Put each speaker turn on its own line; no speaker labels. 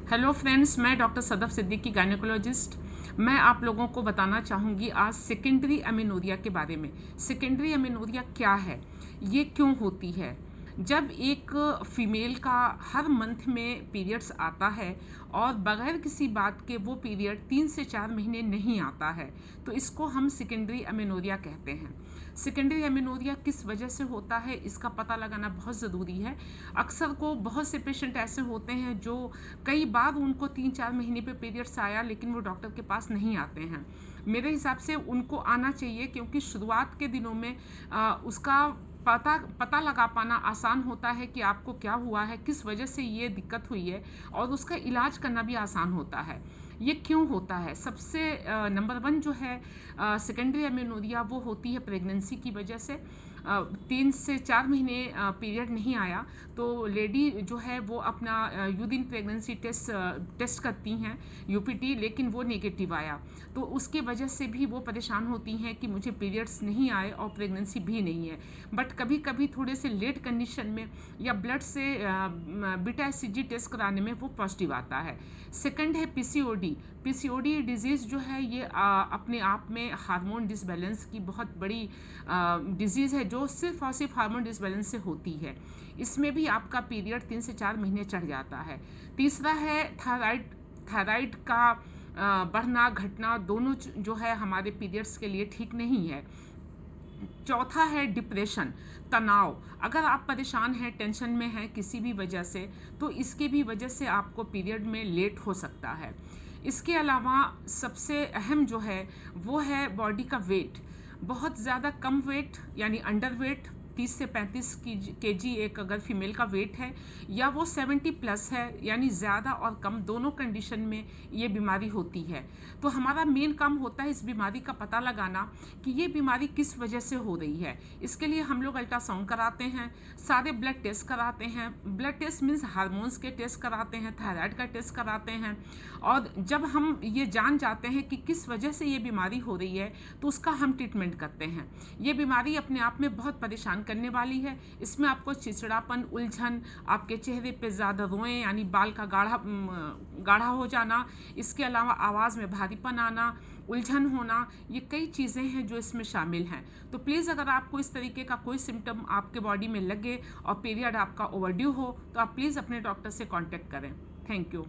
Hello friends, मैं doctor Sadaf Siddiqui gynaecologist. मैं आप लोगों को बताना चाहूँगी आज सेकेंडरी अमेनोरिया के बारे में। सेकेंडरी अमेनोरिया क्या है, ये क्यों होती है? जब एक फीमेल का हर मंथ में पीरियड्स आता है और बगैर किसी बात के वो पीरियड 3 से 4 महीने नहीं आता है, तो इसको हम सेकेंडरी अमेनोरिया कहते हैं। सेकेंडरी अमेनोरिया किस वजह से होता है, इसका पता लगाना बहुत ज़रूरी है। अक्सर को बहुत से पेशेंट ऐसे होते हैं जो कई बार उनको 3-4 महीने पे पीरियड्स आया लेकिन वो डॉक्टर के पास नहीं आते हैं। मेरे हिसाब से उनको आना चाहिए, क्योंकि शुरुआत के दिनों में उसका पता लगा पाना आसान होता है कि आपको क्या हुआ है, किस वजह से ये दिक्कत हुई है, और उसका इलाज करना भी आसान होता है। ये क्यों होता है? सबसे नंबर 1 जो है सेकेंडरी अमेनोरिया, वो होती है प्रेगनेंसी की वजह से। 3 से 4 महीने पीरियड नहीं आया तो लेडी जो है वो अपना यूरिन प्रेगनेंसी टेस्ट करती हैं, यूपीटी, लेकिन वो नेगेटिव आया, तो उसके वजह से भी वो परेशान होती हैं कि मुझे पीरियड्स नहीं आए और प्रेगनेंसी भी नहीं है। बट कभी कभी थोड़े से लेट कंडीशन में या ब्लड से बीटा एससीजी टेस्ट कराने में वो पॉजिटिव आता है। सेकंड है पीसीओडी। पीसीओडी डिजीज़ जो है ये अपने आप में हार्मोन डिसबैलेंस की बहुत बड़ी डिजीज़ है, जो सिर्फ और सिर्फ हार्मोन डिसबैलेंस से होती है। इसमें भी आपका पीरियड 3 से 4 महीने चढ़ जाता है। तीसरा है थायराइड। थायराइड का बढ़ना घटना दोनों जो है हमारे पीरियड्स के लिए ठीक नहीं है। चौथा है डिप्रेशन, तनाव। अगर आप परेशान हैं, टेंशन में हैं किसी भी वजह से, तो इसकी भी वजह से आपको पीरियड में लेट हो सकता है। इसके अलावा सबसे अहम जो है वो है बॉडी का वेट। बहुत ज़्यादा कम वेट यानी अंडर वेट, 30 से 35 केजी एक अगर फीमेल का वेट है, या वो 70 प्लस है, यानी ज़्यादा और कम दोनों कंडीशन में ये बीमारी होती है। तो हमारा मेन काम होता है इस बीमारी का पता लगाना कि ये बीमारी किस वजह से हो रही है। इसके लिए हम लोग अल्ट्रासाउंड कराते हैं, सारे ब्लड टेस्ट कराते हैं। ब्लड टेस्ट मीन्स हार्मोन्स के टेस्ट कराते हैं, थायराइड का टेस्ट कराते हैं, और जब हम ये जान जाते हैं कि किस वजह से ये बीमारी हो रही है तो उसका हम ट्रीटमेंट करते हैं। ये बीमारी अपने आप में बहुत परेशान करने वाली है। इसमें आपको चिड़चिड़ापन, उलझन, आपके चेहरे पे ज़्यादा रोएं यानी बाल का गाढ़ा हो जाना, इसके अलावा आवाज़ में भारीपन आना, उलझन होना, ये कई चीज़ें हैं जो इसमें शामिल हैं। तो प्लीज़ अगर आपको इस तरीके का कोई सिम्टम आपके बॉडी में लगे और पीरियड आपका ओवरड्यू हो, तो आप प्लीज़ अपने डॉक्टर से कॉन्टेक्ट करें। Thank you.